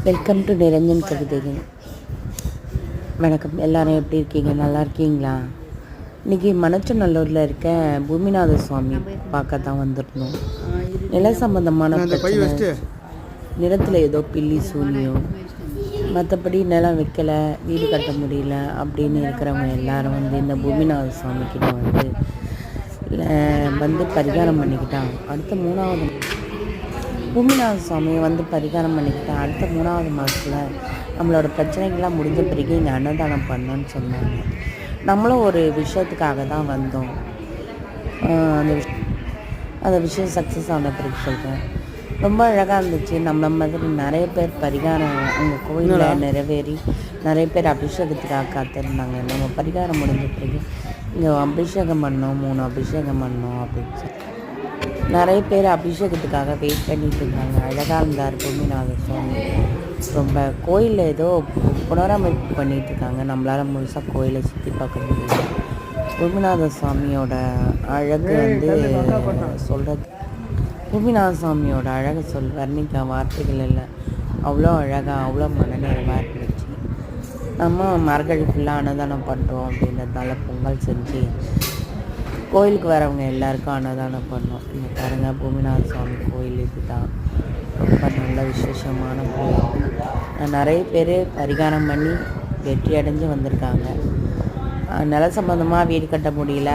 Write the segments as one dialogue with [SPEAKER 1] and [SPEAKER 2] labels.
[SPEAKER 1] Welcome to Niranjan கவிதைகள். வணக்கம், எல்லாரும் எப்படி இருக்கீங்க? நல்லா இருக்கீங்களா? இன்றைக்கி மணச்சநல்லூரில் இருக்க பூமிநாத சுவாமி பார்க்க தான் வந்திருந்தோம். நில சம்பந்தமான பிரச்சனை, நிலத்தில் ஏதோ பில்லி சூனியம், மற்றபடி நிலம் வைக்கலை, வீடு கட்ட முடியல அப்படின்னு இருக்கிறவங்க எல்லாரும் இந்த பூமிநாத சுவாமிக்கிட்ட வந்து பரிகாரம் பண்ணிக்கிட்டாங்க. அடுத்த 3வது பூமிநாத சுவாமியை பரிகாரம் பண்ணிக்கிட்டேன். அடுத்த 3வது மாதத்தில் நம்மளோட பிரச்சனைகள்லாம் முடிஞ்ச பிறகு இங்கே அன்னதானம் பண்ணோன்னு சொன்னாங்க. நம்மளும் ஒரு விஷயத்துக்காக தான் வந்தோம். அந்த விஷயம் சக்ஸஸ் ஆன பிறகு சொல்கிறேன். ரொம்ப அழகாக இருந்துச்சு. நம்ம மாதிரி நிறைய பேர் பரிகாரம் அங்கே கோயிலில் நிறைவேறி நிறைய பேர் அபிஷேகத்துக்காக காத்திருந்தாங்க. நம்ம பரிகாரம் முடிஞ்ச பிறகு இங்கே அபிஷேகம் பண்ணோம், 3 அபிஷேகம் பண்ணோம் அப்படின்னு சொல்லி நிறைய பேர் அபிஷேகத்துக்காக வெயிட் பண்ணிட்டு இருந்தாங்க. அழகாக இருந்தார் பூமிநாத சுவாமி. ரொம்ப கோயிலில் ஏதோ புனரமைப்பு பண்ணிகிட்டு இருக்காங்க. நம்மளால் முழுசாக கோயிலை சுற்றி பார்க்க முடியல. பூமிநாத சுவாமியோட அழகு சொல்கிறது, பூமிநாத சுவாமியோட அழகை வர்ணிக்க வார்த்தைகள் இல்லை. அவ்வளோ அழகாக, அவ்வளோ மனநிறைவாக இருந்துச்சு. நம்ம மார்கழி ஃபுல்லாக அன்னதானம் பண்ணுறோம் அப்படின்றதால பொங்கல் செஞ்சு கோயிலுக்கு வரவங்க எல்லாருக்கும் அன்னதானம் பண்ணோம். இங்கே பாருங்கள், பூமிநாத சுவாமி கோயில் இது தான். ரொம்ப நல்ல விசேஷமான கோயில். நிறைய பேர் பரிகாரம் பண்ணி வெற்றி அடைஞ்சு வந்திருக்காங்க. நில சம்பந்தமாக வீடு கட்ட முடியல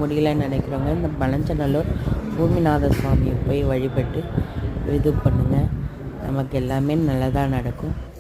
[SPEAKER 1] முடியலன்னு நினைக்கிறவங்க இந்த மணச்சநல்லூர் பூமிநாத சுவாமியை போய் வழிபட்டு இது பண்ணுங்கள். நமக்கு எல்லாமே நல்லதாக நடக்கும்.